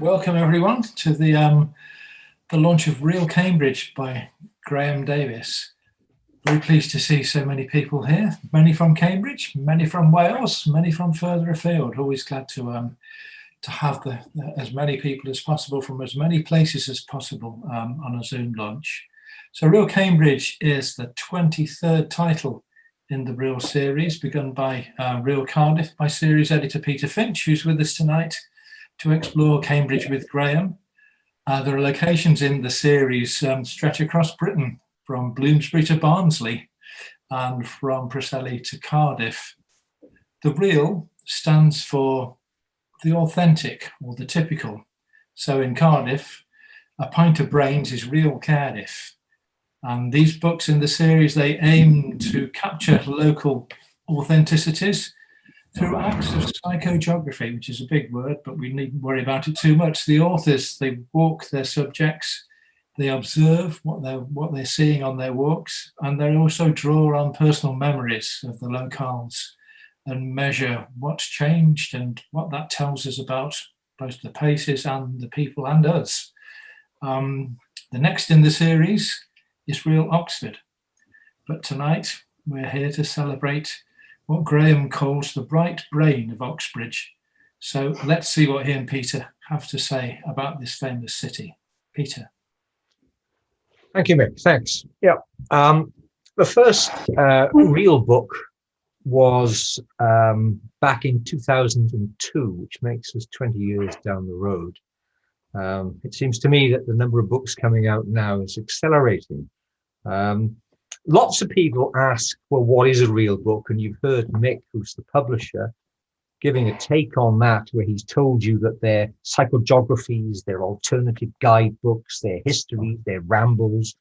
Welcome everyone to the launch of Real Cambridge by Grahame Davies. Very pleased to see so many people here, many from Cambridge, many from Wales, many from further afield. Always glad to have as many people as possible from as many places as possible on a Zoom launch. So Real Cambridge is the 23rd title in the Real series, begun by Real Cardiff by series editor Peter Finch, who's with us tonight to explore Cambridge with Grahame. There are locations in the series stretch across Britain, from Bloomsbury to Barnsley and from Preseli to Cardiff. The Real stands for the authentic or the typical. So in Cardiff, a pint of brains is Real Cardiff. And these books in the series, they aim to capture local authenticities through acts of psychogeography, which is a big word, but we needn't worry about it too much. The authors, they walk their subjects, they observe what they're seeing on their walks, and they also draw on personal memories of the locales and measure what's changed and what that tells us about both the places and the people and us. The next in the series is Real Oxford, but tonight we're here to celebrate what Grahame calls the bright brain of Oxbridge. So let's see what he and Peter have to say about this famous city. Peter. Thank you, Mick. Thanks. Yeah. The first real book was back in 2002, which makes us 20 years down the road. It seems to me that the number of books coming out now is accelerating. Lots of people ask, well, what is a real book? And you've heard Mick, who's the publisher, giving a take on that, where he's told you that they're psychogeographies, they're alternative guidebooks, they're histories, they're rambles,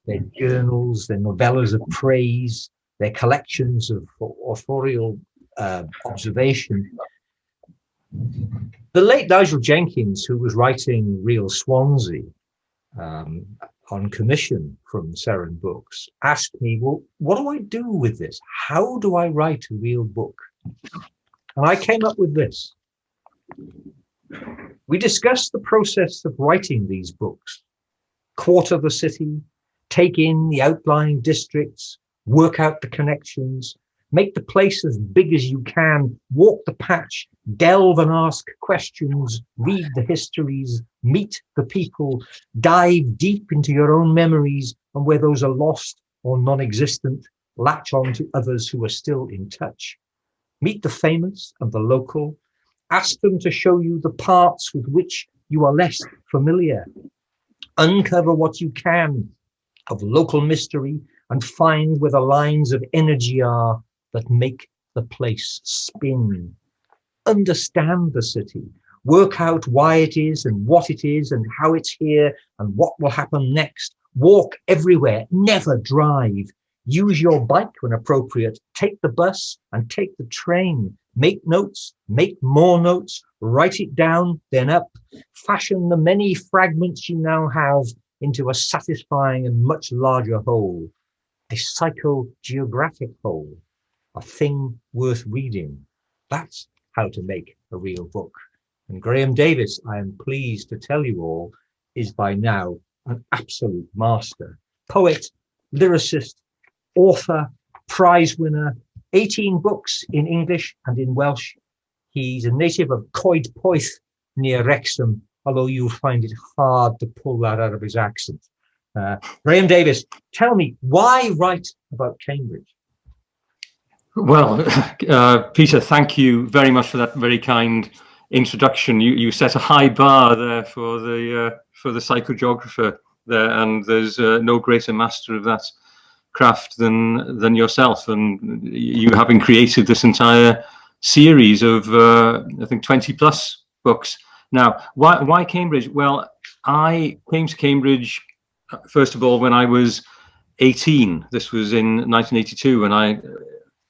they're journals, they're novellas of praise, they're collections of authorial observation. The late Nigel Jenkins, who was writing Real Swansea, on commission from Seren Books, asked me, well, what do I do with this? How do I write a real book? And I came up with this. We discussed the process of writing these books. Quarter the city, take in the outlying districts, work out the connections, make the place as big as you can, walk the patch, delve and ask questions, read the histories, meet the people, dive deep into your own memories, and where those are lost or non-existent, latch on to others who are still in touch. Meet the famous and the local, ask them to show you the parts with which you are less familiar. Uncover what you can of local mystery and find where the lines of energy are that make the place spin. Understand the city, work out why it is and what it is and how it's here and what will happen next. Walk everywhere, never drive. Use your bike when appropriate. Take the bus and take the train. Make notes, make more notes, write it down, then up. Fashion the many fragments you now have into a satisfying and much larger whole, a psychogeographic whole, a thing worth reading. That's how to make a real book. And Grahame Davies, I am pleased to tell you all, is by now an absolute master. Poet, lyricist, author, prize winner, 18 books in English and in Welsh. He's a native of Coed Poeth near Wrexham, although you'll find it hard to pull that out of his accent. Grahame Davies, tell me, why write about Cambridge? Well, Peter, thank you very much for that very kind introduction. You set a high bar there for the psychogeographer there, and there's no greater master of that craft than yourself. And you having created this entire series of I think 20 plus books. Now, why Cambridge? Well, I came to Cambridge first of all when I was 18. This was in 1982, and I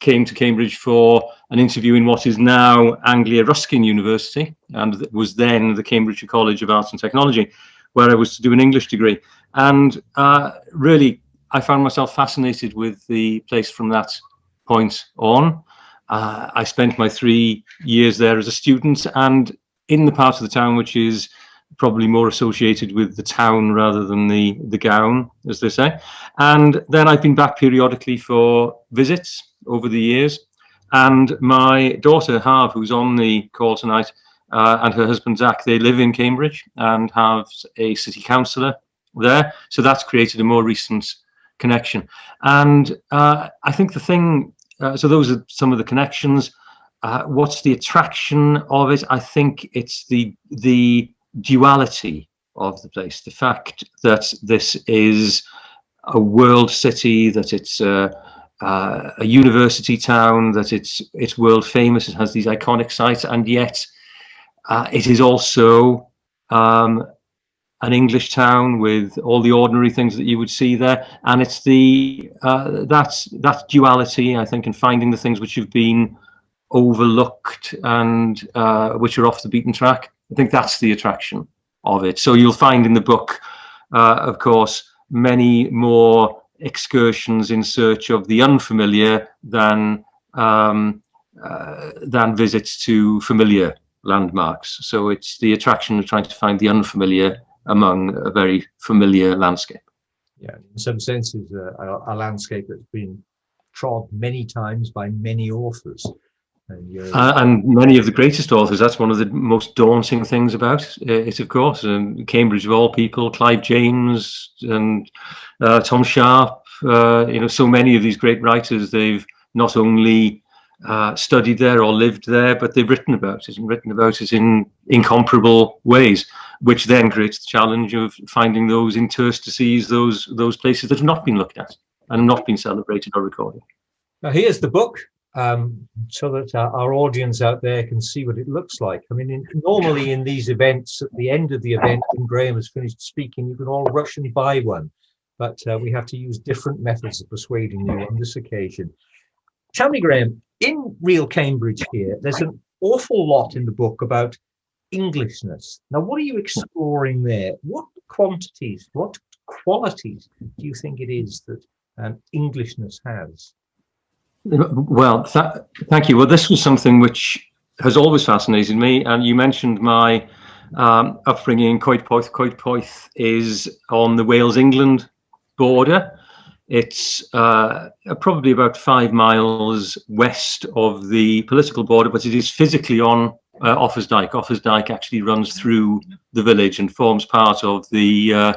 came to Cambridge for an interview in what is now Anglia Ruskin University, and it was then the Cambridge College of Arts and Technology, where I was to do an English degree. And really, I found myself fascinated with the place from that point on. I spent my 3 years there as a student, and in the part of the town which is probably more associated with the town rather than the gown, as they say. And then I've been back periodically for visits over the years. And my daughter, Harv, who's on the call tonight, and her husband, Zach, they live in Cambridge and have a city councillor there. So that's created a more recent connection. And I think the thing, so those are some of the connections. What's the attraction of it? I think it's the duality of the place. The fact that this is a world city, that it's a university town, that it's world famous, it has these iconic sites, and yet it is also an English town with all the ordinary things that you would see there. And it's the that duality, I think, in finding the things which have been overlooked and which are off the beaten track. I think that's the attraction of it. So you'll find in the book, of course, many more excursions in search of the unfamiliar than visits to familiar landmarks. So it's the attraction of trying to find the unfamiliar among a very familiar landscape. Yeah, in some senses, a landscape that's been trod many times by many authors. And many of the greatest authors. That's one of the most daunting things about it, of course. And Cambridge, of all people, Clive James and Tom Sharp. So many of these great writers, they've not only studied there or lived there, but they've written about it, and written about it in incomparable ways, which then creates the challenge of finding those interstices, those places that have not been looked at and not been celebrated or recorded. Now here's the book, so that our audience out there can see what it looks like. I mean, normally in these events, at the end of the event, when Grahame has finished speaking, you can all rush and buy one. But we have to use different methods of persuading you on this occasion. Tell me, Grahame, in Real Cambridge here, there's an awful lot in the book about Englishness. Now, what are you exploring there? What quantities, what qualities do you think it is that Englishness has? Well, thank you. Well, this was something which has always fascinated me. And you mentioned my upbringing in Coedpoeth. Coedpoeth is on the Wales-England border. It's probably about 5 miles west of the political border, but it is physically on Offa's Dyke. Offa's Dyke actually runs through the village and forms part of the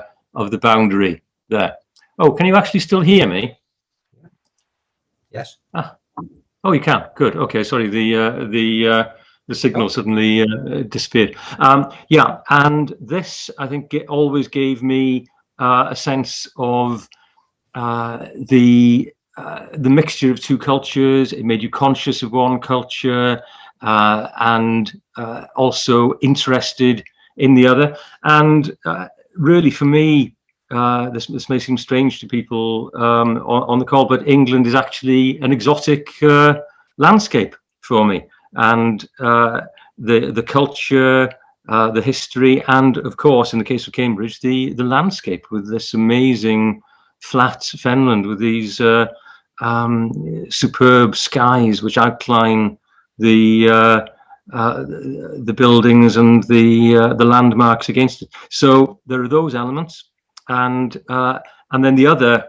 boundary there. Oh, can you actually still hear me? Yes. Oh, you can. Good. Okay. Sorry. The signal suddenly disappeared. Yeah. And this, I think, always gave me a sense of the mixture of two cultures. It made you conscious of one culture and also interested in the other. And really, for me, this may seem strange to people on the call, but England is actually an exotic landscape for me, and the culture, the history, and of course, in the case of Cambridge, the landscape with this amazing flat fenland with these superb skies which outline the buildings and the landmarks against it. So there are those elements. And then the other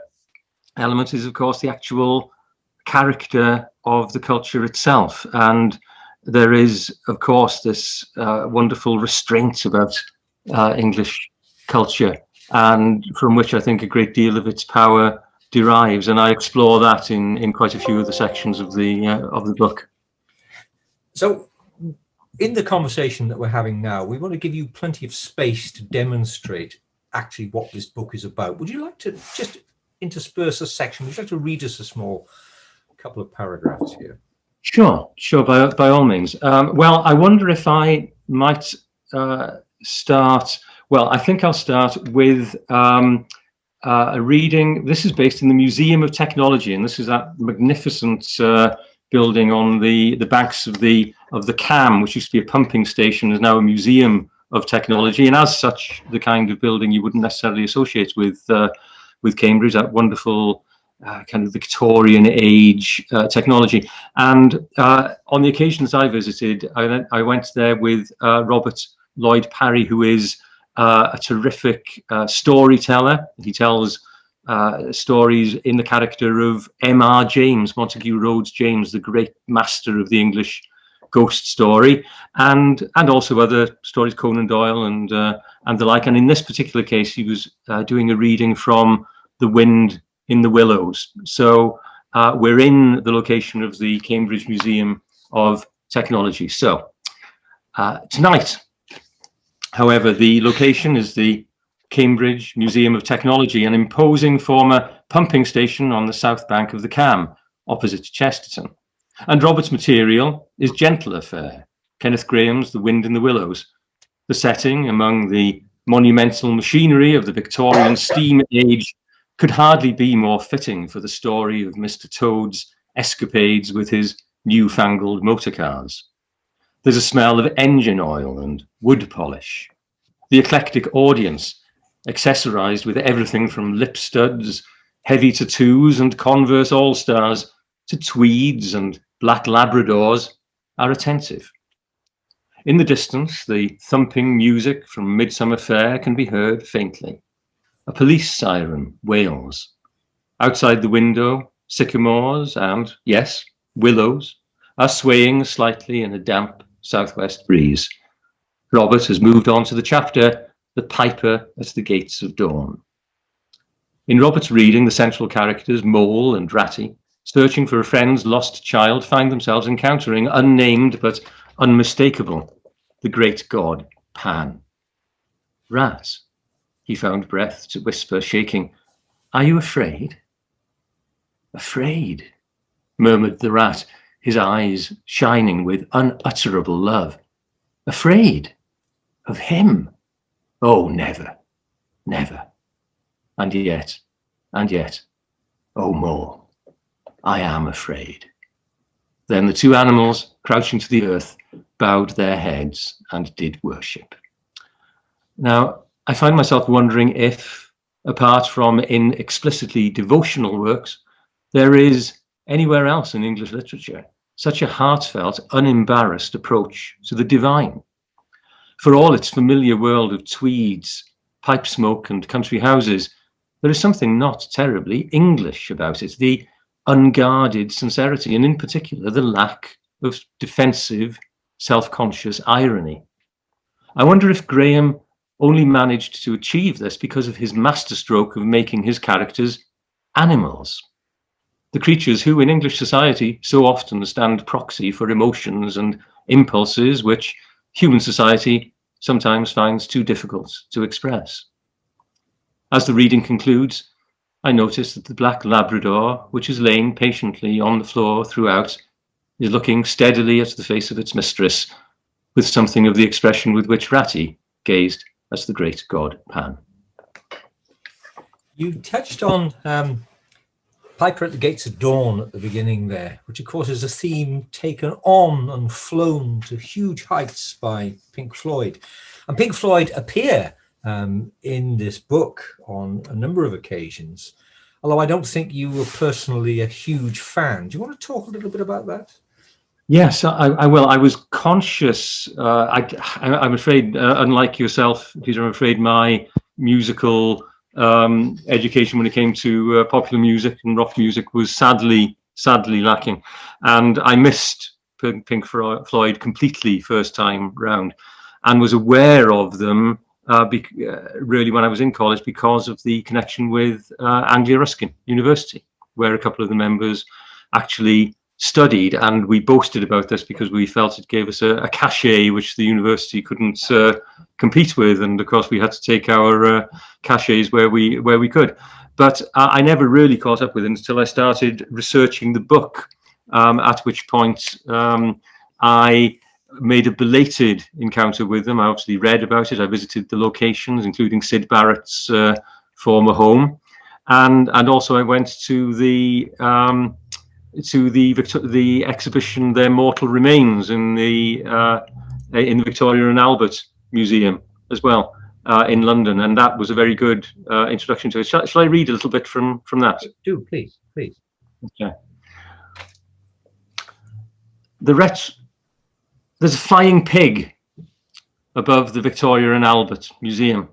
element is, of course, the actual character of the culture itself. And there is, of course, this wonderful restraint about English culture, and from which I think a great deal of its power derives. And I explore that in quite a few of the sections of the book. So, in the conversation that we're having now, we want to give you plenty of space to demonstrate actually what this book is about. Would you like to just intersperse a section? Would you like to read us a small couple of paragraphs here? Sure, by all means. Well, I wonder if I might start. Well, I think I'll start with a reading. This is based in the Museum of Technology, and this is that magnificent building on the banks of the Cam, which used to be a pumping station, is now a museum of technology, and as such, the kind of building you wouldn't necessarily associate with Cambridge, that wonderful kind of Victorian age technology. And on the occasions I visited, I went there with Robert Lloyd Parry, who is a terrific storyteller. He tells stories in the character of M.R. James, Montague Rhodes James, the great master of the English ghost story, and also other stories, Conan Doyle and the like. And in this particular case, he was doing a reading from The Wind in the Willows. So we're in the location of the Cambridge Museum of Technology. So tonight, however, the location is the Cambridge Museum of Technology, an imposing former pumping station on the south bank of the Cam, opposite Chesterton. And Robert's material is gentler fare, Kenneth Grahame's The Wind in the Willows. The setting among the monumental machinery of the Victorian steam age could hardly be more fitting for the story of Mr. Toad's escapades with his newfangled motor cars. There's a smell of engine oil and wood polish. The eclectic audience, accessorized with everything from lip studs, heavy tattoos and Converse All-Stars to tweeds and black Labradors, are attentive. In the distance, the thumping music from Midsummer Fair can be heard faintly. A police siren wails. Outside the window, sycamores and, yes, willows are swaying slightly in a damp southwest breeze. Robert has moved on to the chapter, The Piper at the Gates of Dawn. In Robert's reading, the central characters, Mole and Ratty, searching for a friend's lost child, find themselves encountering unnamed but unmistakable, the great god Pan. Rat, he found breath to whisper, shaking, "Are you afraid?" "Afraid," murmured the rat, his eyes shining with unutterable love. "Afraid? Of him? Oh, never, never. And yet, oh, Mole, I am afraid." Then the two animals, crouching to the earth, bowed their heads and did worship. Now, I find myself wondering if, apart from in explicitly devotional works, there is anywhere else in English literature such a heartfelt, unembarrassed approach to the divine. For all its familiar world of tweeds, pipe smoke and country houses, there is something not terribly English about it, the unguarded sincerity, and in particular the lack of defensive, self-conscious irony. I wonder if Grahame only managed to achieve this because of his masterstroke of making his characters animals. The creatures who in English society so often stand proxy for emotions and impulses which human society sometimes finds too difficult to express. As the reading concludes, I notice that the black Labrador, which has lain patiently on the floor throughout, is looking steadily at the face of its mistress with something of the expression with which Ratty gazed at the great god Pan. You touched on Piper at the Gates of Dawn at the beginning there, which of course is a theme taken on and flown to huge heights by Pink Floyd. And Pink Floyd appear in this book on a number of occasions, although I don't think you were personally a huge fan. Do you want to talk a little bit about that? Yes, I will. I was conscious. I'm afraid, unlike yourself, Peter, I'm afraid my musical education when it came to popular music and rock music was sadly lacking. And I missed Pink Floyd completely first time round, and was aware of them really when I was in college because of the connection with Anglia Ruskin University, where a couple of the members actually studied, and we boasted about this because we felt it gave us a cachet which the university couldn't compete with, and of course we had to take our cachets where we could. But I never really caught up with it until I started researching the book, at which point I made a belated encounter with them. I obviously read about it. I visited the locations, including Syd Barrett's former home, and also I went to the exhibition Their Mortal Remains in the Victoria and Albert Museum as well in London, and that was a very good introduction to it. Shall I read a little bit from that? Do, please. Okay. There's a flying pig. above the Victoria and Albert Museum.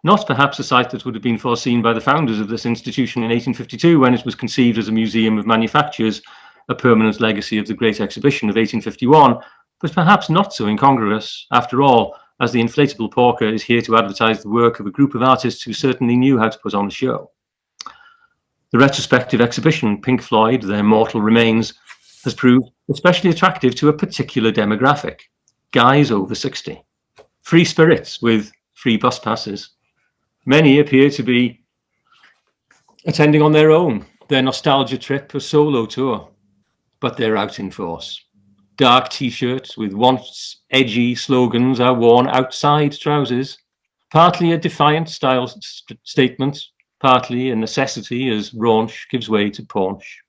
Not perhaps a site that would have been foreseen by the founders of this institution in 1852 when it was conceived as a museum of manufactures, a permanent legacy of the Great Exhibition of 1851, but perhaps not so incongruous after all, as the inflatable porker is here to advertise the work of a group of artists who certainly knew how to put on a show. The retrospective exhibition, Pink Floyd, Their Mortal Remains, has proved especially attractive to a particular demographic, guys over 60. Free spirits with free bus passes. Many appear to be attending on their own, their nostalgia trip, a solo tour, but they're out in force. Dark t-shirts with once edgy slogans are worn outside trousers, partly a defiant style statement, partly a necessity as raunch gives way to paunch.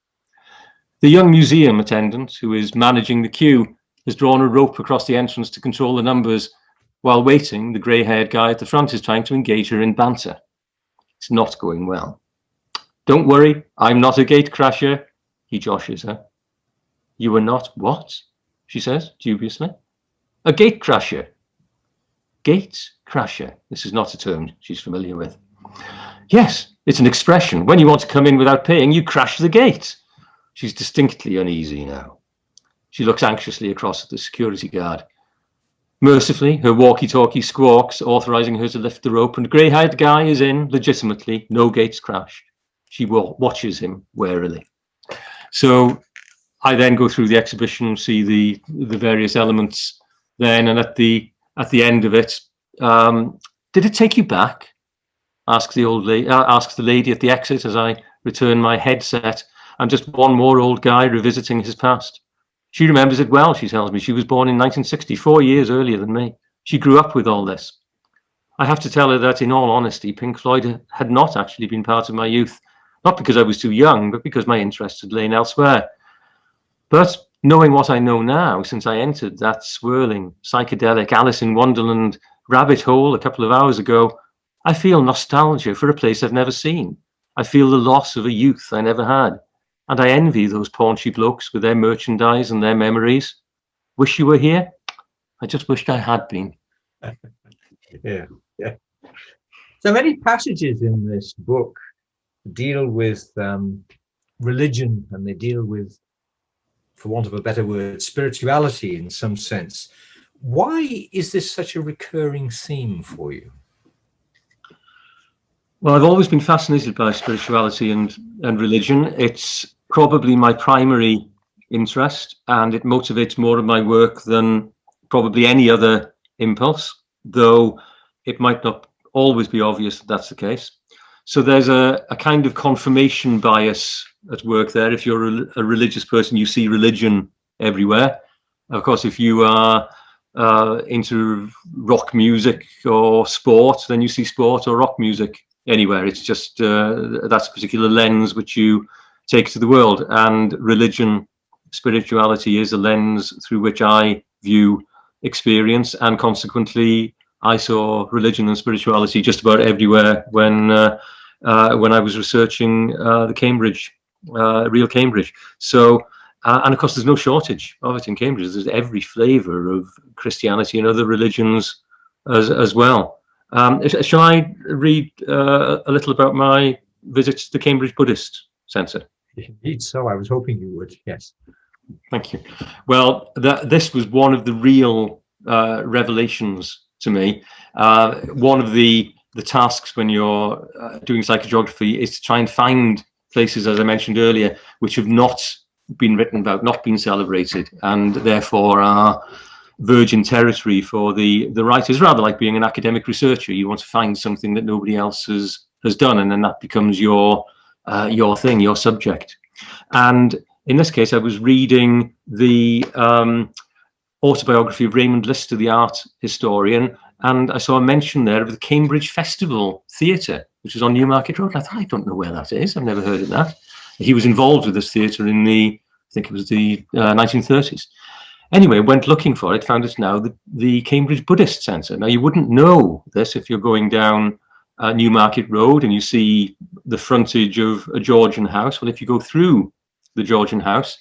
The young museum attendant who is managing the queue has drawn a rope across the entrance to control the numbers. While waiting, the grey-haired guy at the front is trying to engage her in banter. It's not going well. Don't worry, I'm not a gate crasher, he joshes her. You are not what? She says dubiously. A gate crasher. Gate crasher. This is not a term she's familiar with. Yes, it's an expression. When you want to come in without paying, you crash the gate. She's distinctly uneasy now. She looks anxiously across at the security guard. Mercifully, her walkie-talkie squawks, authorizing her to lift the rope, and the grey-haired guy is in legitimately, no gates crashed. She watches him warily. So I then go through the exhibition, see the various elements then, and at the end of it, did it take you back? Asks the lady at the exit as I return my headset. I'm just one more old guy revisiting his past. She remembers it well, she tells me. She was born in 1960, 4 years earlier than me. She grew up with all this. I have to tell her that, in all honesty, Pink Floyd had not actually been part of my youth, not because I was too young, but because my interests had lain elsewhere. But knowing what I know now, since I entered that swirling, psychedelic Alice in Wonderland rabbit hole a couple of hours ago, I feel nostalgia for a place I've never seen. I feel the loss of a youth I never had. And I envy those paunchy blokes with their merchandise and their memories. Wish you were here? I just wished I had been. Yeah. So many passages in this book deal with religion, and they deal with, for want of a better word, spirituality in some sense. Why is this such a recurring theme for you? Well, I've always been fascinated by spirituality and religion. It's probably my primary interest, and it motivates more of my work than probably any other impulse, though it might not always be obvious that that's the case. So there's a kind of confirmation bias at work there. If you're a religious person, you see religion everywhere. Of course, if you are into rock music or sport, then you see sport or rock music anywhere. It's just that's a particular lens which you take to the world, and religion, spirituality is a lens through which I view experience, and consequently I saw religion and spirituality just about everywhere when I was researching the Cambridge, real Cambridge. So and of course there's no shortage of it in Cambridge. There's every flavour of Christianity and other religions as well. Shall I read a little about my visits to the Cambridge Buddhist Centre? Indeed so. I was hoping you would, yes. Thank you. Well, this was one of the real revelations to me. One of the tasks when you're doing psychogeography is to try and find places, as I mentioned earlier, which have not been written about, not been celebrated, and therefore are virgin territory for the writers. Rather like being an academic researcher, you want to find something that nobody else has done, and then that becomes your thing, your subject. And in this case, I was reading the autobiography of Raymond Lister, the art historian, and I saw a mention there of the Cambridge Festival Theatre, which was on Newmarket Road. I thought, I don't know where that is. I've never heard of that. He was involved with this theatre in I think it was the 1930s. Anyway, went looking for it, found it's now the Cambridge Buddhist Centre. Now, you wouldn't know this if you're going down Newmarket Road and you see the frontage of a Georgian house. Well, if you go through the Georgian house,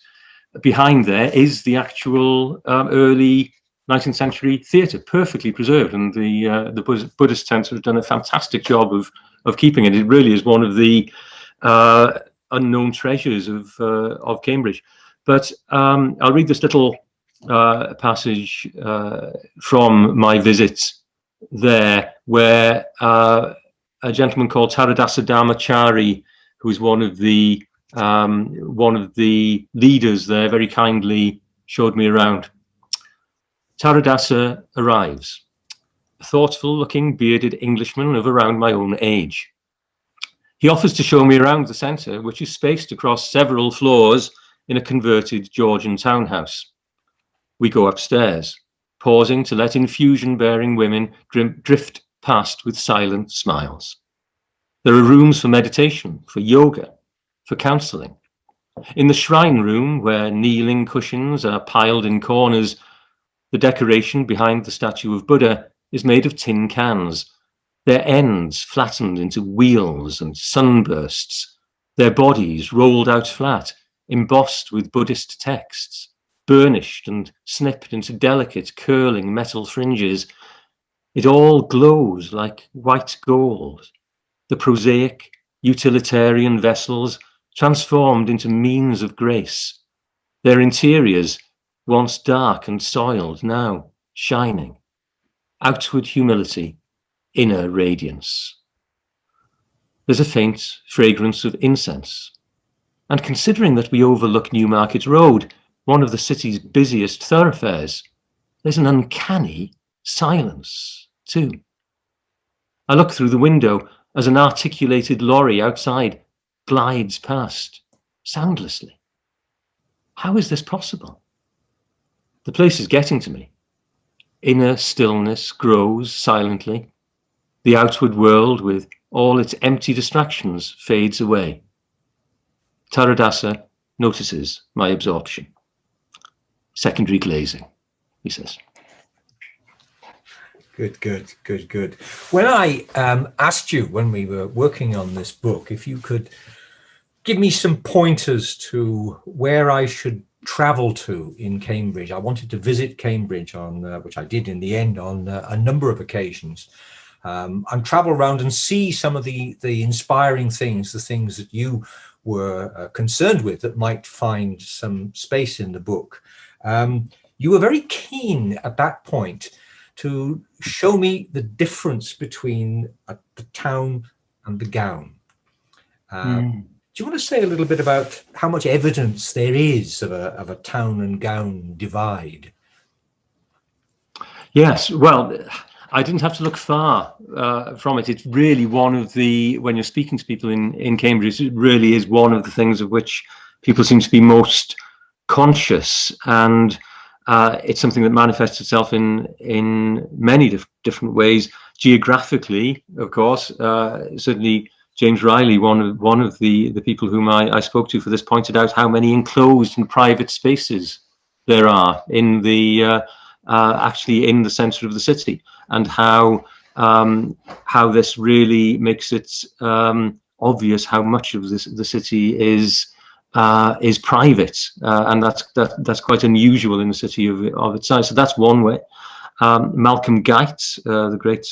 behind there is the actual early 19th century theatre, perfectly preserved, and the Buddhist Centre have done a fantastic job of keeping it. It really is one of the unknown treasures of Cambridge. But I'll read this little passage from my visit there, where a gentleman called Taradasa Dharmachari, who is one of the leaders there, very kindly showed me around. Taradasa arrives, a thoughtful-looking, bearded Englishman of around my own age. He offers to show me around the centre, which is spaced across several floors in a converted Georgian townhouse. We go upstairs, pausing to let infusion-bearing women drift past with silent smiles. There are rooms for meditation, for yoga, for counselling. In the shrine room, where kneeling cushions are piled in corners, the decoration behind the statue of Buddha is made of tin cans, their ends flattened into wheels and sunbursts, their bodies rolled out flat, embossed with Buddhist texts, burnished and snipped into delicate curling metal fringes. It all glows like white gold. The prosaic, utilitarian vessels transformed into means of grace. Their interiors, once dark and soiled, now shining. Outward humility, inner radiance. There's a faint fragrance of incense. And considering that we overlook Newmarket Road, one of the city's busiest thoroughfares, there's an uncanny silence too. I look through the window as an articulated lorry outside glides past, soundlessly. How is this possible? The place is getting to me. Inner stillness grows silently. The outward world, with all its empty distractions, fades away. Taradasa notices my absorption. Secondary glazing, he says. Good. When I asked you, when we were working on this book, if you could give me some pointers to where I should travel to in Cambridge. I wanted to visit Cambridge, on which I did in the end on a number of occasions, and travel around and see some of the inspiring things, the things that you were concerned with that might find some space in the book. You were very keen at that point to show me the difference between the town and the gown. Do you want to say a little bit about how much evidence there is of a town and gown divide? Yes, well, I didn't have to look far from it. It's really one of the, when you're speaking to people in Cambridge, it really is one of the things of which people seem to be most conscious, and it's something that manifests itself in many different ways. Geographically, of course, certainly James Riley, one of the people whom I spoke to for this, pointed out how many enclosed and private spaces there are in the actually in the centre of the city, and how this really makes it obvious how much of the city is private, and that's quite unusual in a city of its size. So that's one way. Malcolm Guite, the great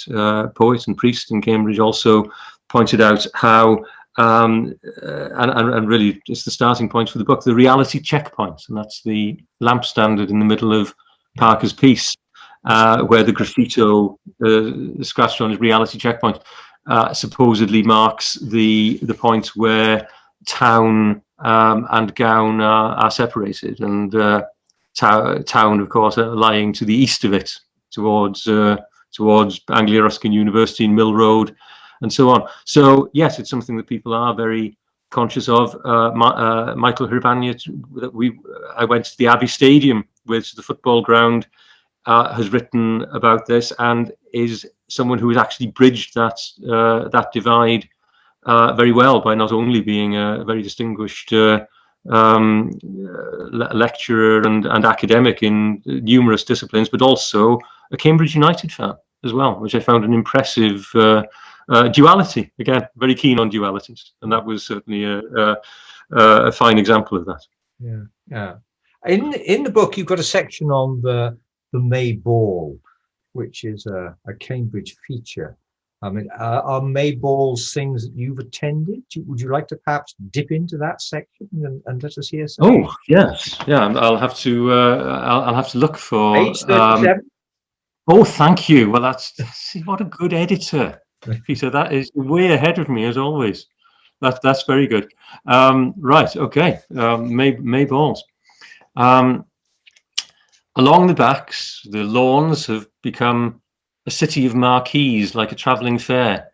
poet and priest in Cambridge, also pointed out how, and really it's the starting point for the book, the reality checkpoint, and that's the lamp standard in the middle of Parker's piece, where the graffito scratched on his reality checkpoint supposedly marks the point where town and gown are separated, and town, of course, lying to the east of it, towards Anglia Ruskin University and Mill Road, and so on. So yes, it's something that people are very conscious of. Michael Hrbaniec, I went to the Abbey Stadium, which is the football ground, has written about this, and is someone who has actually bridged that divide very well, by not only being a very distinguished lecturer and academic in numerous disciplines, but also a Cambridge United fan as well, which I found an impressive duality. Again, very keen on dualities, and that was certainly a fine example of that. Yeah. In the book, you've got a section on the the May Ball, which is a Cambridge feature. I mean, are May balls things that you've attended? Would you like to perhaps dip into that section and let us hear some? Oh yes, yeah. I'll have to. I'll have to look for. Page 37. Oh, thank you. Well, see what a good editor, Peter. That is way ahead of me as always. That's very good. Right. Okay. May balls. Along the backs, the lawns have become a city of marquees, like a travelling fair.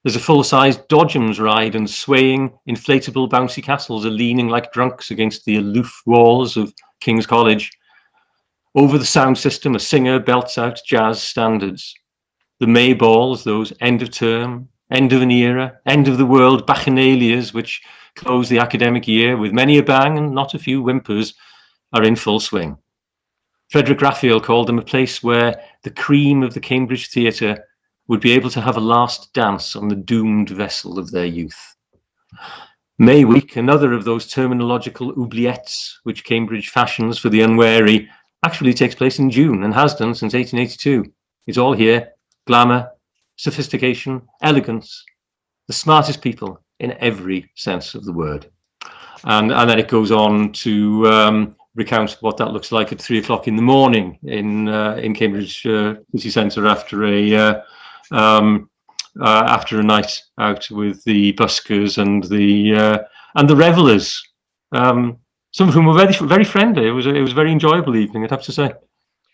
There's a full-sized dodgems ride, and swaying, inflatable bouncy castles are leaning like drunks against the aloof walls of King's College. Over the sound system, a singer belts out jazz standards. The May balls, those end of term, end of an era, end of the world bacchanalias which close the academic year with many a bang and not a few whimpers, are in full swing. Frederick Raphael called them a place where the cream of the Cambridge theatre would be able to have a last dance on the doomed vessel of their youth. May Week, another of those terminological oubliettes which Cambridge fashions for the unwary, actually takes place in June and has done since 1882. It's all here: glamour, sophistication, elegance, the smartest people in every sense of the word. And then it goes on to recount what that looks like at 3 o'clock in the morning in Cambridge city centre after a night out with the buskers and the revellers, some of whom were very, very friendly. It was a very enjoyable evening, I'd have to say.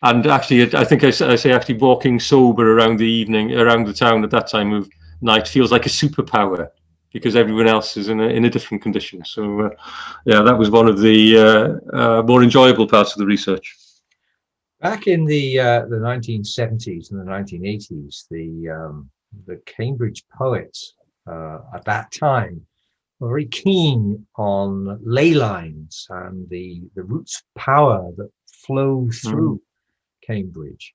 And actually, I think I say actually walking sober around the town at that time of night feels like a superpower, because everyone else is in a different condition. So yeah, that was one of the more enjoyable parts of the research. Back in the 1970s and the 1980s, the Cambridge poets at that time were very keen on ley lines and the roots of power that flow through Cambridge.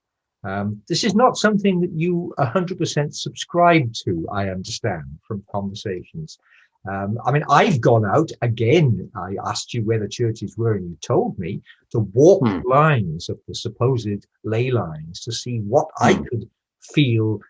This is not something that you 100% subscribe to, I understand from conversations. I mean, I've gone out again. I asked you where the churches were, and you told me to walk lines of the supposed ley lines to see what I could feel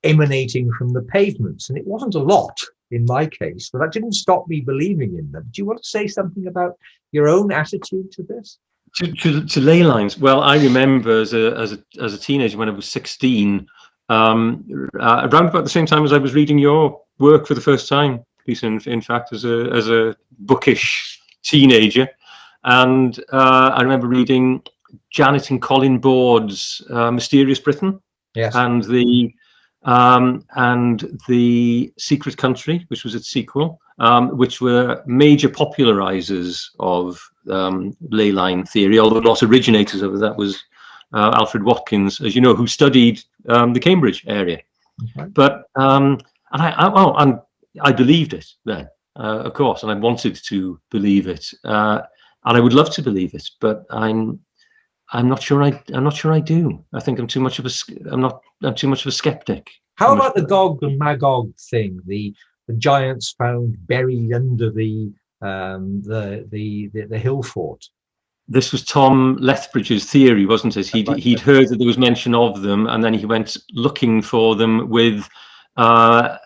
emanating from the pavements. And it wasn't a lot in my case, but that didn't stop me believing in them. Do you want to say something about your own attitude to this? To ley lines. Well, I remember as a teenager when I was 16, around about the same time as I was reading your work for the first time, Peter, in fact, as a bookish teenager, and I remember reading Janet and Colin Board's Mysterious Britain, yes, and the Secret Country, which was its sequel, which were major popularizers of ley line theory, although not originators of it. That was Alfred Watkins, as you know, who studied the Cambridge area. Okay. But and I believed it then, of course, and I wanted to believe it, and I would love to believe it, but I'm not sure I do. I think I'm too much of a skeptic. How about the Gog and Magog thing? The giants found buried under the hill fort. This was Tom Lethbridge's theory, wasn't it? He'd heard that there was mention of them, and then he went looking for them with a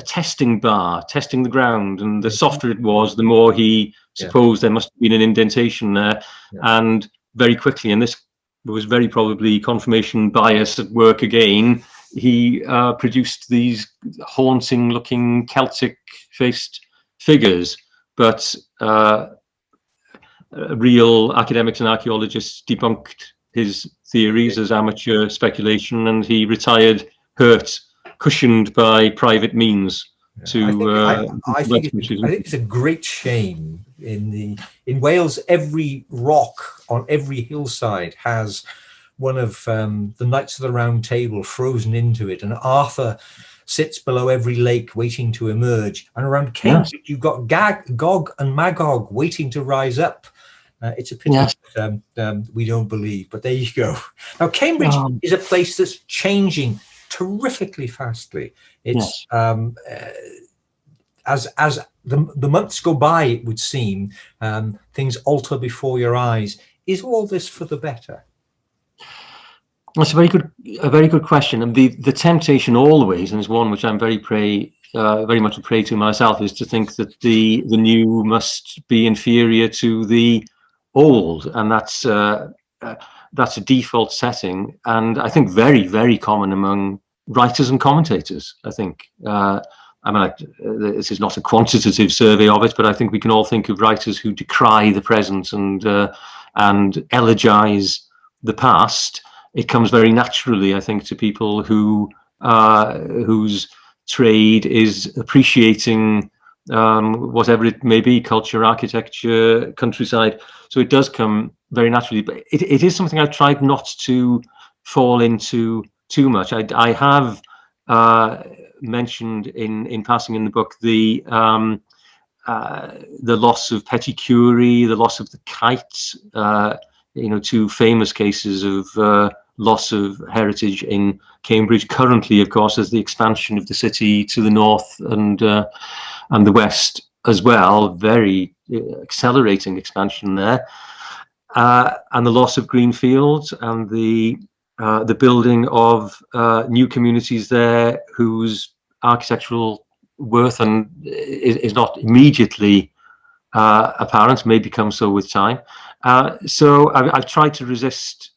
testing bar, testing the ground, and the softer it was, the more he supposed there must have been an indentation there. And very quickly, and this was very probably confirmation bias at work again, he produced these haunting-looking Celtic-faced figures, but real academics and archaeologists debunked his theories as amateur speculation, and he retired hurt, cushioned by private means. I think it's a great shame. In Wales, every rock on every hillside has one of the Knights of the Round Table frozen into it, and Arthur sits below every lake waiting to emerge. And around Cambridge, you've got Gog and Magog waiting to rise up. It's a pity that we don't believe, but there you go. Now, Cambridge is a place that's changing terrifically fastly. It's as the months go by, it would seem, things alter before your eyes. Is all this for the better? That's a very good question. And the temptation always, and it's one which I'm very much a prey to myself, is to think that the new must be inferior to the old, and that's a default setting, and I think very, very common among writers and commentators. I think. I mean, this is not a quantitative survey of it, but I think we can all think of writers who decry the present and elegize the past. It comes very naturally, I think, to people whose trade is appreciating whatever it may be, culture, architecture, countryside. So it does come very naturally. But it is something I've tried not to fall into too much. I have mentioned in passing in the book the loss of Petit Curie, the loss of the kite, two famous cases of loss of heritage in Cambridge. Currently, of course, there's the expansion of the city to the north and the west as well, very accelerating expansion there, and the loss of green fields and the building of new communities there whose architectural worth is not immediately apparent, may become so with time. So I've tried to resist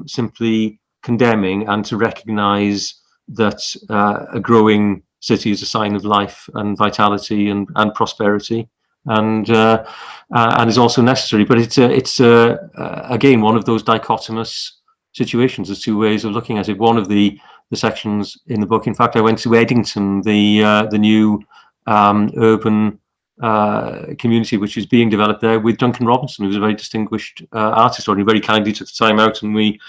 simply condemning and to recognise that a growing city is a sign of life and vitality and prosperity, and is also necessary. But it's again one of those dichotomous situations. There's two ways of looking at it. One of the sections in the book, in fact, I went to Eddington, the new urban community which is being developed there, with Duncan Robinson, who's a very distinguished art historian, who very kindly took the time out, and we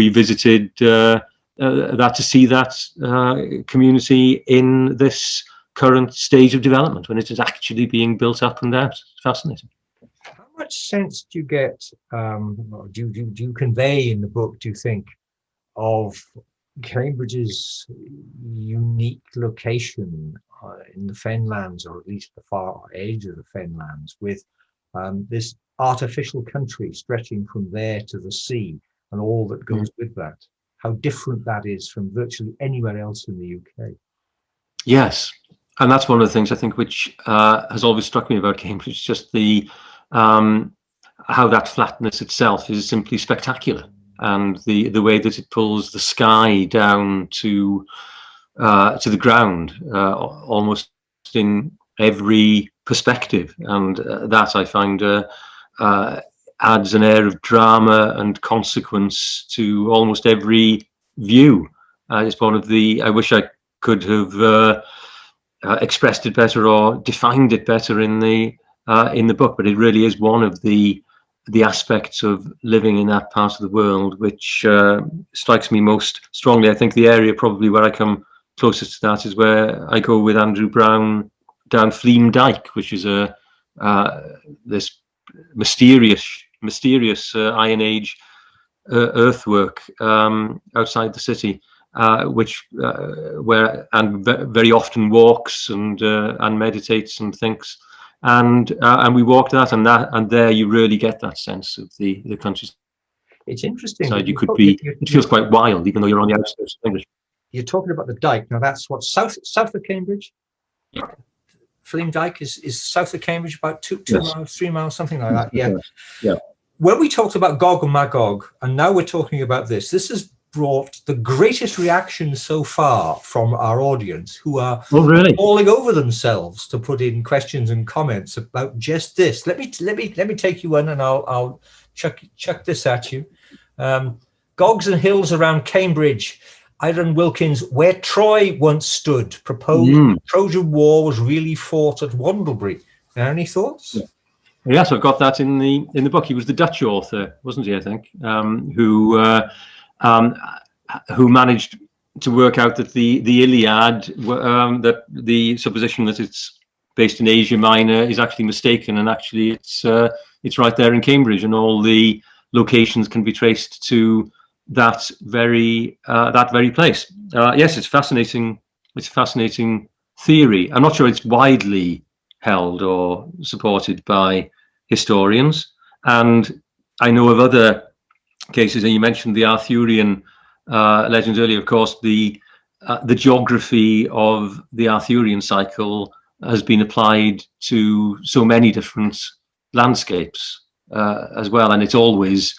visited that to see that community in this current stage of development when it is actually being built up and out. It's fascinating. How much sense do you get, do you convey in the book, do you think, of Cambridge's unique location in the Fenlands, or at least the far edge of the Fenlands, with this artificial country stretching from there to the sea and all that goes with that? How different that is from virtually anywhere else in the UK. Yes, and that's one of the things I think which has always struck me about Cambridge, just the how that flatness itself is simply spectacular, and the way that it pulls the sky down to the ground, almost in every perspective, and that I find adds an air of drama and consequence to almost every view. It's one of the, I wish I could have expressed it better or defined it better in the book, but it really is one of the aspects of living in that part of the world which strikes me most strongly. I think the area probably where I come closest to that is where I go with Andrew Brown down Fleam Dyke, which is this mysterious Iron Age earthwork outside the city, where very often walks and meditates and thinks, and we walked that, and there you really get that sense of the countryside. It's interesting. It feels quite wild, even though you're on the outskirts of English. You're talking about the Dyke. Now that's what, south of Cambridge? Yeah. Fleam Dyke is south of Cambridge, about two Yes. miles, 3 miles, something like that. Yeah. Yeah. When we talked about Gog and Magog, and now we're talking about this has brought the greatest reaction so far from our audience, who are falling over themselves to put in questions and comments about just this. Let me take you one, and I'll chuck this at you. Gogs and hills around Cambridge. Iron Wilkins, where Troy once stood, proposed the Trojan War was really fought at Wandlebury. Any thoughts? Yeah. Yes, I've got that in the book. He was the Dutch author, wasn't he? I think, who managed to work out that the Iliad, that the supposition that it's based in Asia Minor is actually mistaken, and actually it's right there in Cambridge, and all the locations can be traced to that very place. Yes, it's fascinating. It's a fascinating theory. I'm not sure it's widely held or supported by historians, and I know of other cases, and you mentioned the Arthurian legends earlier, of course, the geography of the Arthurian cycle has been applied to so many different landscapes as well, and it's always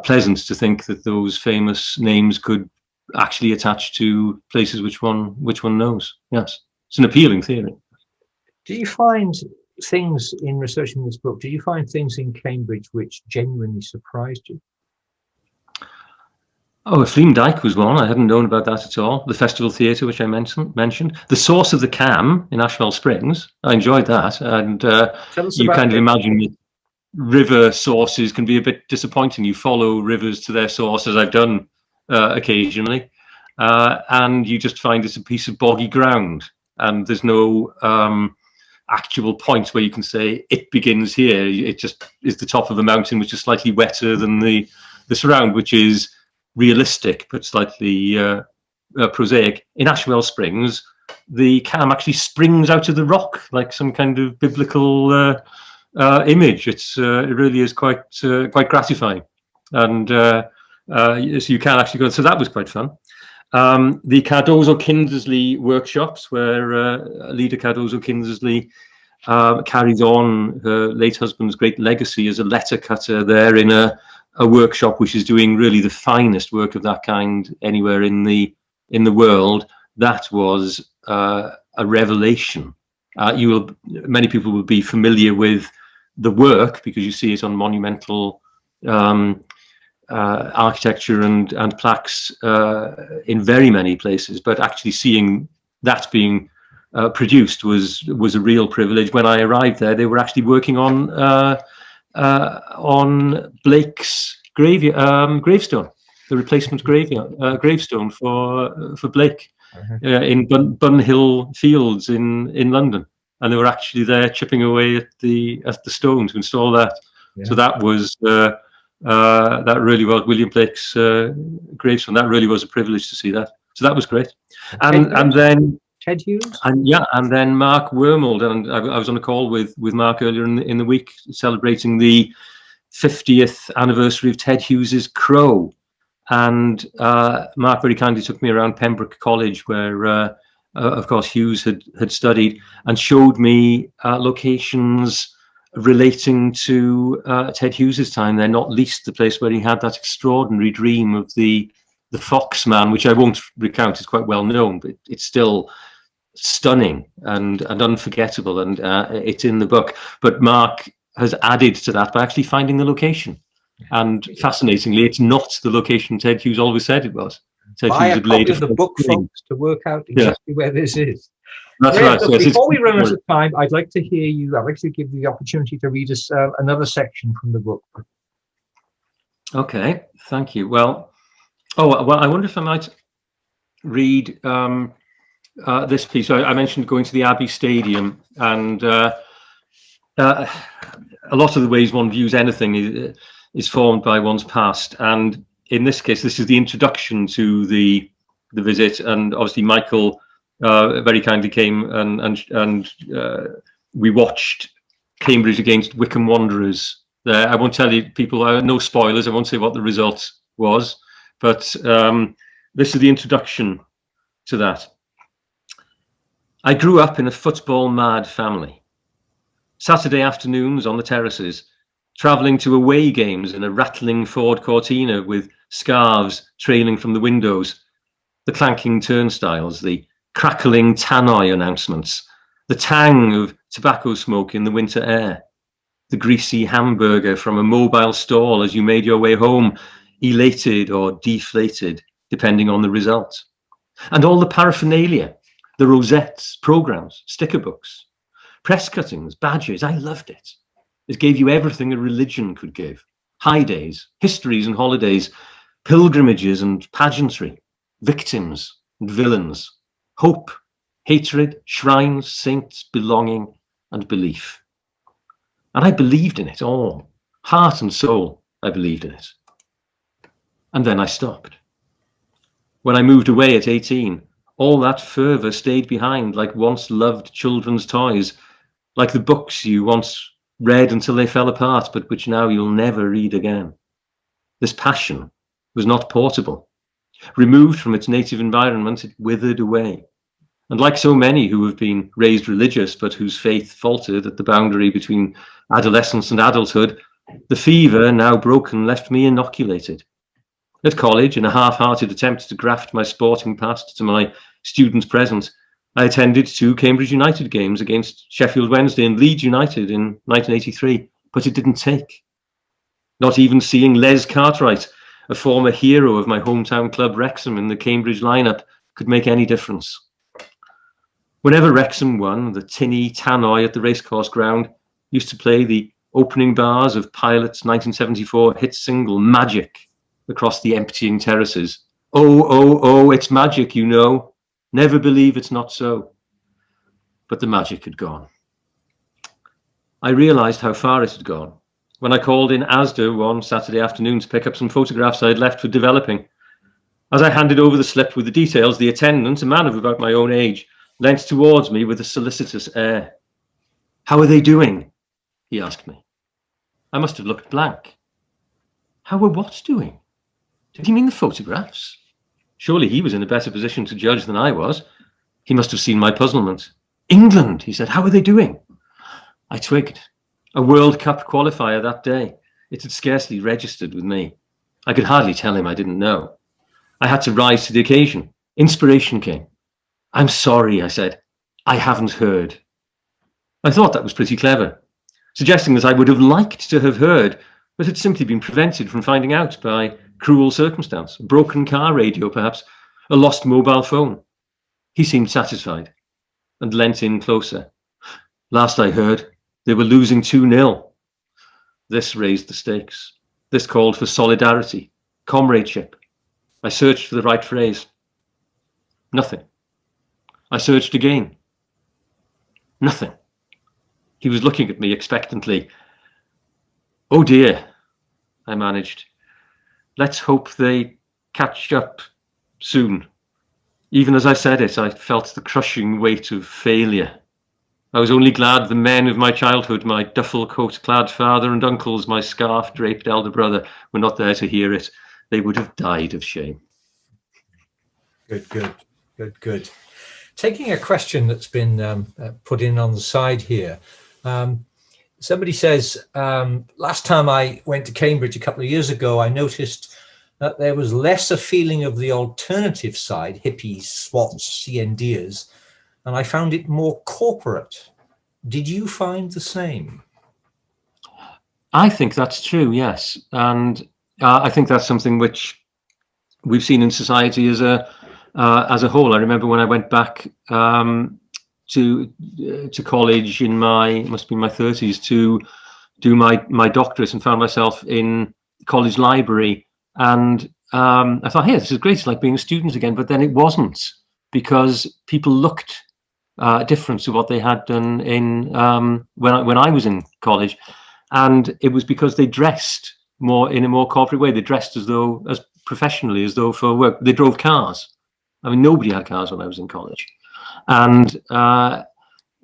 pleasant to think that those famous names could actually attach to places which one knows. Yes, it's an appealing theory. Do you find things in researching this book? Do you find things in Cambridge which genuinely surprised you? Oh, Fleam Dyke was one. I hadn't known about that at all. The Festival Theatre, which I mentioned. The source of the Cam in Ashwell Springs. I enjoyed that. And you kind of imagine river sources can be a bit disappointing. You follow rivers to their source, as I've done occasionally. And you just find it's a piece of boggy ground. And there's no actual point where you can say it begins here. It just is the top of a mountain, which is slightly wetter than the surround, which is realistic but slightly prosaic. In Ashwell Springs, the Cam actually springs out of the rock like some kind of biblical image. It really is quite gratifying, and so you can actually go. So that was quite fun. The Cardozo-Kindersley workshops, where Lida Cardozo-Kindersley carries on her late husband's great legacy as a letter cutter there in a workshop which is doing really the finest work of that kind anywhere in the world. That was a revelation. Many people will be familiar with the work because you see it on monumental architecture and plaques in very many places, but actually seeing that being produced was a real privilege. When I arrived there, they were actually working on Blake's gravestone, the replacement gravestone for Blake in Bunhill Fields in London, and they were actually there chipping away at the stone to install that. Yeah. So that was that really was William Blake's gravestone. That really was a privilege to see that. So that was great. And then Ted Hughes? And then Mark Wormold, and I was on a call with Mark earlier in the week celebrating the 50th anniversary of Ted Hughes's Crow. And Mark very kindly took me around Pembroke College, where, of course, Hughes had studied, and showed me locations relating to Ted Hughes's time there, not least the place where he had that extraordinary dream of the Fox Man, which I won't recount, is quite well known, but it's still stunning and unforgettable, and it's in the book. But Mark has added to that by actually finding the location, and fascinatingly, it's not the location Ted Hughes always said it was. Ted Buy Hughes a copy of the book, folks, to work out exactly where this is. That's right. Look, before we run out of time, I'd like to hear you. I'd like to give you the opportunity to read us another section from the book. Okay, thank you. Well, I wonder if I might read this piece. I mentioned going to the Abbey Stadium, and a lot of the ways one views anything is formed by one's past. And in this case, this is the introduction to the visit, and obviously Michael very kindly came and we watched Cambridge against Wycombe Wanderers there. I won't tell you, people, no spoilers. I won't say what the result was, but this is the introduction to that. I grew up in a football-mad family. Saturday afternoons on the terraces, travelling to away games in a rattling Ford Cortina with scarves trailing from the windows, the clanking turnstiles, the crackling tannoy announcements, the tang of tobacco smoke in the winter air, the greasy hamburger from a mobile stall as you made your way home, elated or deflated, depending on the result. And all the paraphernalia, the rosettes, programmes, sticker books, press cuttings, badges. I loved it. It gave you everything a religion could give. High days, histories and holidays, pilgrimages and pageantry, victims and villains, hope, hatred, shrines, saints, belonging and belief. And I believed in it all. Heart and soul, I believed in it. And then I stopped. When I moved away at 18, all that fervour stayed behind like once loved children's toys, like the books you once read until they fell apart, but which now you'll never read again. This passion was not portable. Removed from its native environment, it withered away. And like so many who have been raised religious, but whose faith faltered at the boundary between adolescence and adulthood, the fever, now broken, left me inoculated. At college, in a half-hearted attempt to graft my sporting past to my student present, I attended 2 Cambridge United games against Sheffield Wednesday and Leeds United in 1983, but it didn't take. Not even seeing Les Cartwright, a former hero of my hometown club Wrexham, in the Cambridge lineup, could make any difference. Whenever Wrexham won, the tinny tannoy at the racecourse ground used to play the opening bars of Pilot's 1974 hit single Magic across the emptying terraces. Oh, oh, oh, it's magic, you know. Never believe it's not so. But the magic had gone. I realised how far it had gone when I called in Asda one Saturday afternoon to pick up some photographs I had left for developing. As I handed over the slip with the details, the attendant, a man of about my own age, leant towards me with a solicitous air. "How are they doing?" he asked me. I must have looked blank. How were what doing? Did he mean the photographs? Surely he was in a better position to judge than I was. He must have seen my puzzlement. "England," he said. "How are they doing?" I twigged. A World Cup qualifier that day. It had scarcely registered with me. I could hardly tell him I didn't know. I had to rise to the occasion. Inspiration came. "I'm sorry," I said. "I haven't heard." I thought that was pretty clever, suggesting that I would have liked to have heard, but had simply been prevented from finding out by cruel circumstance, a broken car radio perhaps, a lost mobile phone. He seemed satisfied and leant in closer. "Last I heard, they were losing 2-0. This raised the stakes. This called for solidarity, comradeship. I searched for the right phrase. Nothing. I searched again. Nothing. He was looking at me expectantly. "Oh dear," I managed. "Let's hope they catch up soon." Even as I said it, I felt the crushing weight of failure. I was only glad the men of my childhood, my duffel coat-clad father and uncles, my scarf-draped elder brother, were not there to hear it. They would have died of shame. Good. Taking a question that's been put in on the side here. Somebody says, last time I went to Cambridge a couple of years ago, I noticed that there was less a feeling of the alternative side, hippies, SWATs, CNDers, and I found it more corporate. Did you find the same? I think that's true, yes. And I think that's something which we've seen in society as a whole. I remember when I went back to college in must be my 30s to do my doctorate, and found myself in college library, and I thought, hey, this is great, it's like being a student again. But then it wasn't, because people looked different to what they had done in when I was in college, and it was because they dressed in a more corporate way. They dressed as professionally, as though for work. They drove cars. I mean, nobody had cars when I was in college. And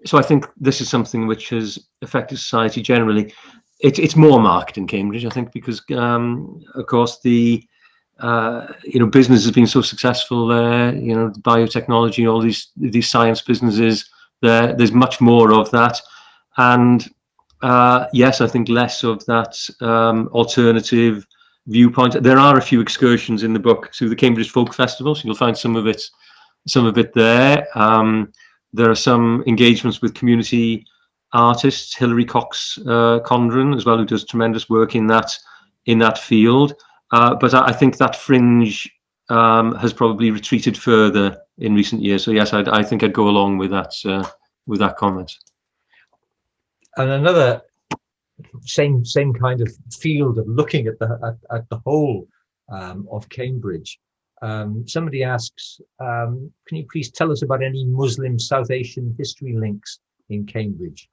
so I think this is something which has affected society generally. It's more marked in Cambridge, I think, because of course the business has been so successful there. Biotechnology, all these science businesses. There's much more of that, and yes, I think less of that alternative viewpoint. There are a few excursions in the book to the Cambridge Folk Festival, so you'll find some of it there. There are some engagements with community artists, Hilary Cox Condren as well, who does tremendous work in that field. But I think that fringe has probably retreated further in recent years. So yes, I think I'd go along with that comment. And another same kind of field of looking at the whole of Cambridge. Somebody asks, can you please tell us about any Muslim South Asian history links in Cambridge?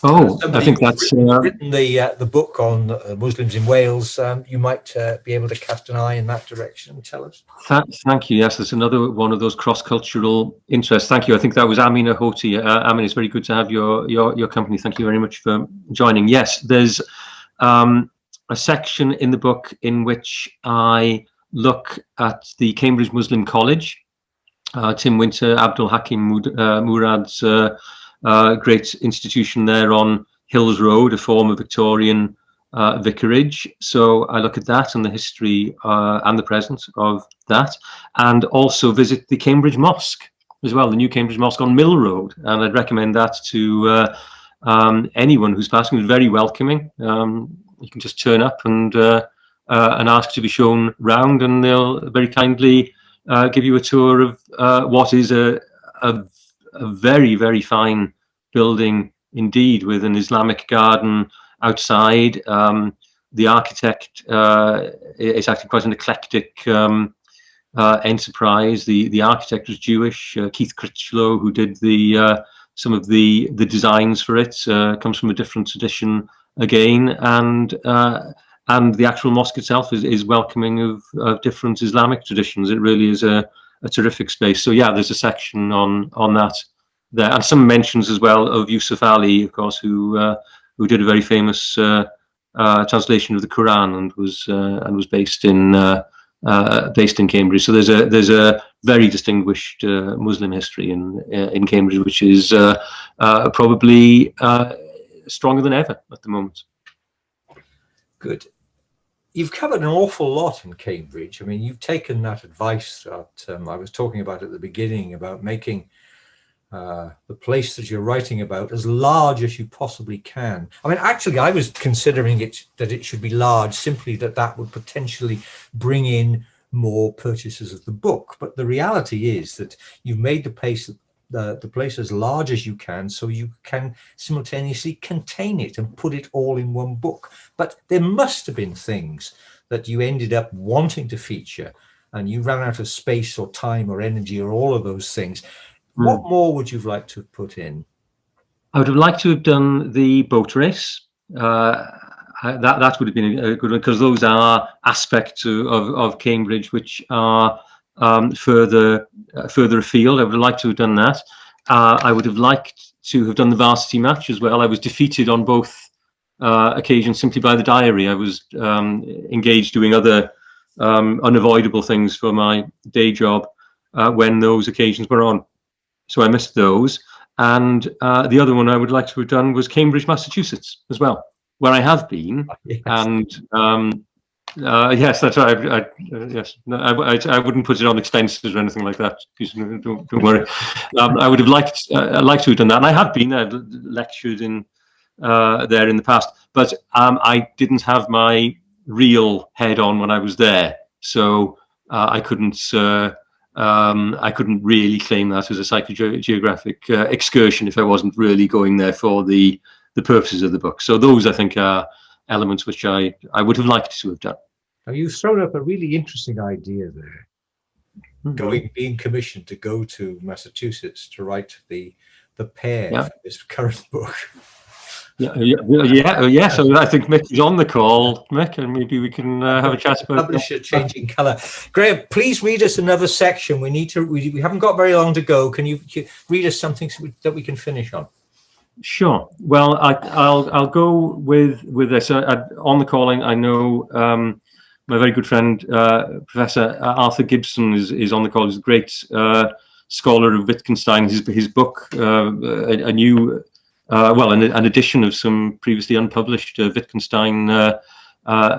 Oh, I think that's written the book on Muslims in Wales. You might be able to cast an eye in that direction and tell us. Thank you. Yes, that's another one of those cross-cultural interests. Thank you. I think that was Amina Hoti. Amina, it's very good to have your company. Thank you very much for joining. Yes, there's a section in the book in which I look at the Cambridge Muslim College. Tim Winter, Abdul Hakim Murad's great institution there on Hills Road, a former Victorian vicarage. So I look at that and the history and the present of that, and also visit the Cambridge Mosque as well, the new Cambridge Mosque on Mill Road. And I'd recommend that to anyone who's passing. It's very welcoming. You can just turn up and ask to be shown round, and they'll very kindly give you a tour of what is a very, very fine building indeed, with an Islamic garden outside. The architect is actually quite an eclectic enterprise. The architect was Jewish, Keith Critchlow, who did some of the designs for it. Comes from a different tradition again, and the actual mosque itself is welcoming of different Islamic traditions. It really is a terrific space. So yeah, there's a section on that there, and some mentions as well of Yusuf Ali, of course, who did a very famous translation of the Quran and was based in Cambridge. So there's a very distinguished Muslim history in Cambridge, which is probably stronger than ever at the moment. Good. You've covered an awful lot in Cambridge. I mean, you've taken that advice that I was talking about at the beginning, about making the place that you're writing about as large as you possibly can. I mean, actually, I was considering that it should be large, simply that would potentially bring in more purchases of the book. But the reality is that you've made the place as large as you can, so you can simultaneously contain it and put it all in one book. But there must have been things that you ended up wanting to feature, and you ran out of space or time or energy or all of those things. What more would you have liked to have put in? I would have liked to have done the boat race. That would have been a good one, because those are aspects of Cambridge which are further afield. I would have liked to have done that. I would have liked to have done the varsity match as well. I was defeated on both occasions simply by the diary. I was engaged doing other unavoidable things for my day job when those occasions were on. So I missed those. And the other one I would like to have done was Cambridge, Massachusetts as well, where I have been. Yes. And yes, that's right. Yes, no, I wouldn't put it on expenses or anything like that. Don't worry. I would have liked to have done that, and I have been. I've lectured in there in the past, but I didn't have my real head on when I was there, so I couldn't really claim that as a psychogeographic excursion if I wasn't really going there for the purposes of the book. So those, I think, are elements which I would have liked to have done. Now, you've thrown up a really interesting idea there. Being commissioned to go to Massachusetts to write the pair for this current book. Yeah. So I think Mick is on the call, Mick, and maybe we can have a chat about publisher changing colour. Graham, please read us another section. We haven't got very long to go. Can you read us something that we can finish on? Sure. Well, I'll go with this. On the calling, I know my very good friend Professor Arthur Gibson is on the call. He's a great scholar of Wittgenstein. His book, a new an edition of some previously unpublished Wittgenstein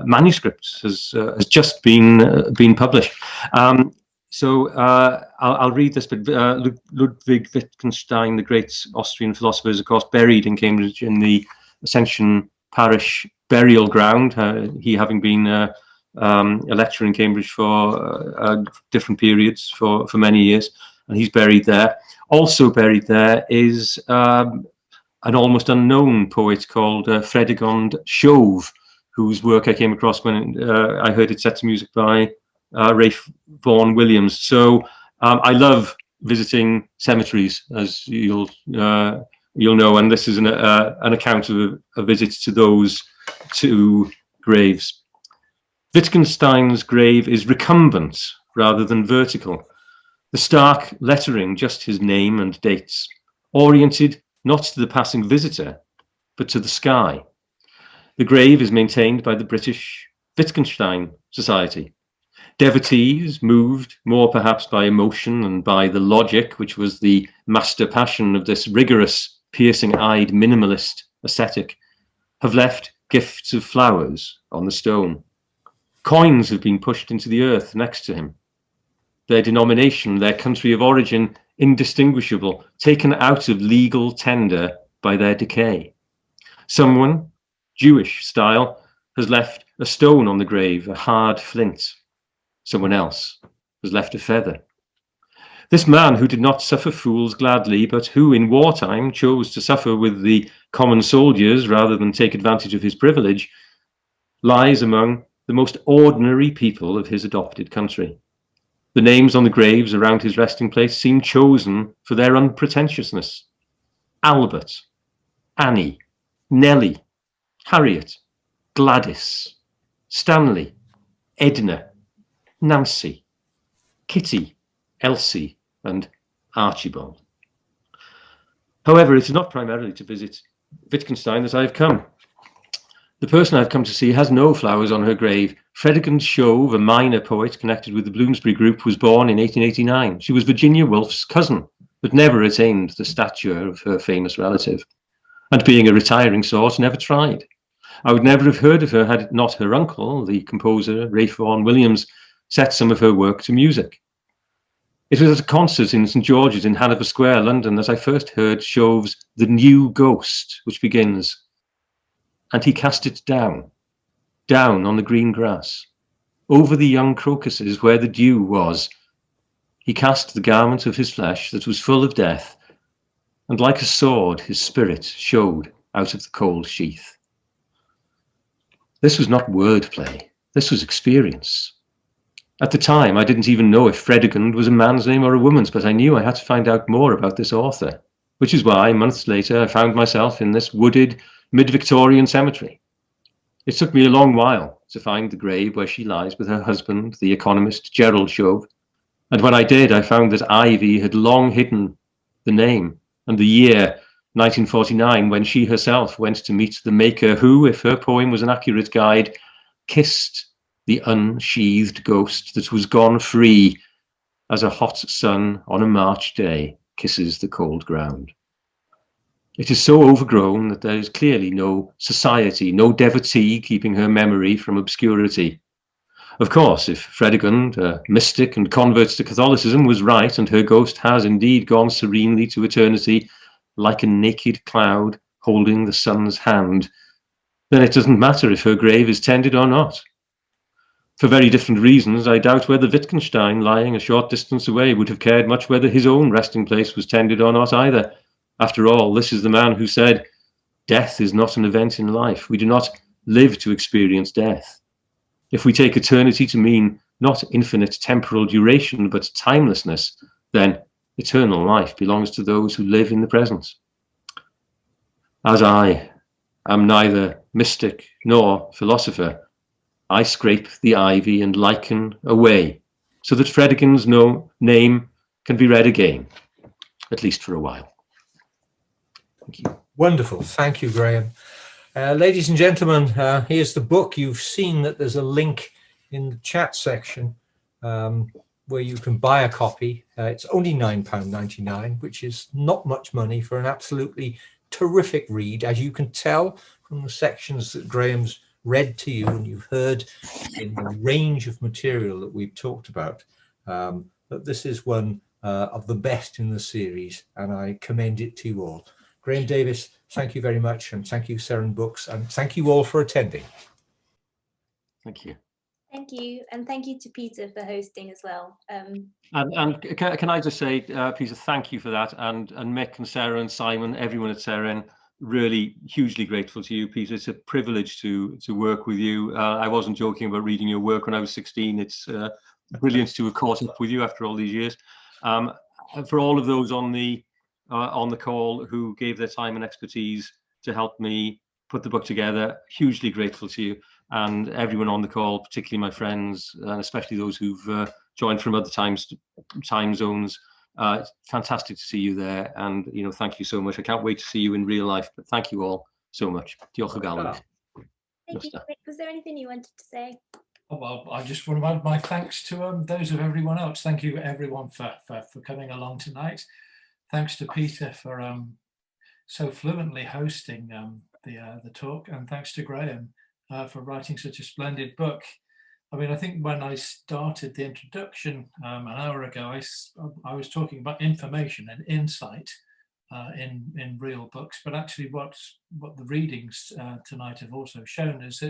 manuscripts has just been published. So I'll read this, but Ludwig Wittgenstein, the great Austrian philosopher, is of course buried in Cambridge in the Ascension Parish burial ground. He having been a lecturer in Cambridge for different periods for many years, and he's buried there. Also buried there is an almost unknown poet called Fredegond Chauve, whose work I came across when I heard it set to music by Ralph Vaughan Williams. So I love visiting cemeteries, as you'll know, and this is an account of a visit to those two graves. Wittgenstein's grave is recumbent rather than vertical. The stark lettering just his name and dates, oriented not to the passing visitor, but to the sky. The grave is maintained by the British Wittgenstein Society, Devotees, moved more perhaps by emotion and by the logic, which was the master passion of this rigorous, piercing-eyed minimalist ascetic, have left gifts of flowers on the stone. Coins have been pushed into the earth next to him. Their denomination, their country of origin, indistinguishable, taken out of legal tender by their decay. Someone, Jewish style, has left a stone on the grave, a hard flint. Someone else has left a feather. This man who did not suffer fools gladly, but who in wartime chose to suffer with the common soldiers rather than take advantage of his privilege, lies among the most ordinary people of his adopted country. The names on the graves around his resting place seem chosen for their unpretentiousness. Albert, Annie, Nellie, Harriet, Gladys, Stanley, Edna, Nancy, Kitty, Elsie, and Archibald. However, it is not primarily to visit Wittgenstein that I have come. The person I've come to see has no flowers on her grave. Fredegund Shove, a minor poet connected with the Bloomsbury group, was born in 1889. She was Virginia Woolf's cousin, but never attained the stature of her famous relative. And being a retiring sort, never tried. I would never have heard of her had not her uncle, the composer Ralph Vaughan Williams, set some of her work to music. It was at a concert in St George's in Hanover Square, London, that I first heard Shove's The New Ghost, which begins, "And he cast it down, down on the green grass, over the young crocuses where the dew was. He cast the garment of his flesh that was full of death, and like a sword his spirit showed out of the cold sheath." This was not wordplay, this was experience. At the time, I didn't even know if Fredegund was a man's name or a woman's, but I knew I had to find out more about this author, which is why, months later, I found myself in this wooded, mid-Victorian cemetery. It took me a long while to find the grave where she lies with her husband, the economist Gerald Shove, and when I did, I found that Ivy had long hidden the name and the year, 1949, when she herself went to meet the maker who, if her poem was an accurate guide, kissed the unsheathed ghost that was gone free as a hot sun on a March day kisses the cold ground. It is so overgrown that there is clearly no society, no devotee keeping her memory from obscurity. Of course, if Fredegund, a mystic and convert to Catholicism, was right, and her ghost has indeed gone serenely to eternity like a naked cloud holding the sun's hand, then it doesn't matter if her grave is tended or not. For very different reasons, I doubt whether Wittgenstein, lying a short distance away, would have cared much whether his own resting place was tended or not either. After all, this is the man who said, "Death is not an event in life. We do not live to experience death." If we take eternity to mean not infinite temporal duration, but timelessness, then eternal life belongs to those who live in the present. As I am neither mystic nor philosopher, I scrape the ivy and lichen away so that Fredegund's name can be read again, at least for a while. Thank you. Wonderful. Thank you, Grahame. Ladies and gentlemen, here's the book. You've seen that there's a link in the chat section where you can buy a copy. It's only £9.99, which is not much money for an absolutely terrific read, as you can tell from the sections that Grahame's read to you, and you've heard in the range of material that we've talked about, that this is one of the best in the series, and I commend it to you all. Grahame Davies, thank you very much, and thank you, Seren Books, and thank you all for attending. Thank you. Thank you, and thank you to Peter for hosting as well. And can I just say, Peter, thank you for that, and Mick and Sarah and Simon, everyone at Seren, really hugely grateful to you, Peter. It's a privilege to work with you. I wasn't joking about reading your work when I was 16. It's brilliant to have caught up with you after all these years. And for all of those on the call who gave their time and expertise to help me put the book together, hugely grateful to you. And everyone on the call, particularly my friends, and especially those who've joined from other time zones. It's fantastic to see you there, and thank you so much. I can't wait to see you in real life, but thank you all so much. Diolch yn fawr. Thank you. Was there anything you wanted to say? Oh, well, I just want to add my thanks to those of everyone else. Thank you, everyone, for coming along tonight. Thanks to Peter for so fluently hosting the talk, and thanks to Grahame for writing such a splendid book. I mean, I think when I started the introduction an hour ago, I was talking about information and insight in real books, but actually what the readings tonight have also shown is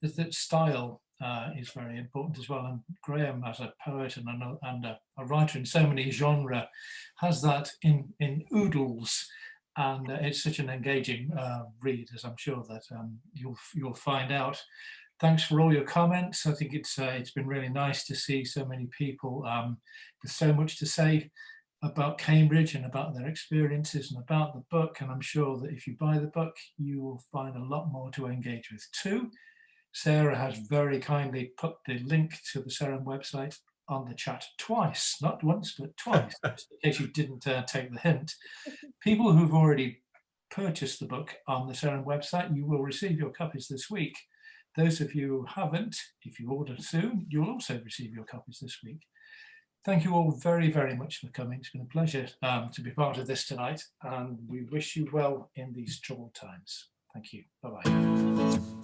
that style is very important as well. And Grahame, as a poet and a writer in so many genres, has that in oodles, and it's such an engaging read, as I'm sure that you'll find out. Thanks for all your comments. I think it's been really nice to see so many people with so much to say about Cambridge and about their experiences and about the book. And I'm sure that if you buy the book, you will find a lot more to engage with too. Sarah has very kindly put the link to the Sarum website on the chat twice, not once, but twice, just in case you didn't take the hint. People who've already purchased the book on the Sarum website, you will receive your copies this week. Those of you who haven't, if you order soon, you'll also receive your copies this week. Thank you all very, very much for coming. It's been a pleasure to be part of this tonight, and we wish you well in these troubled times. Thank you. Bye-bye.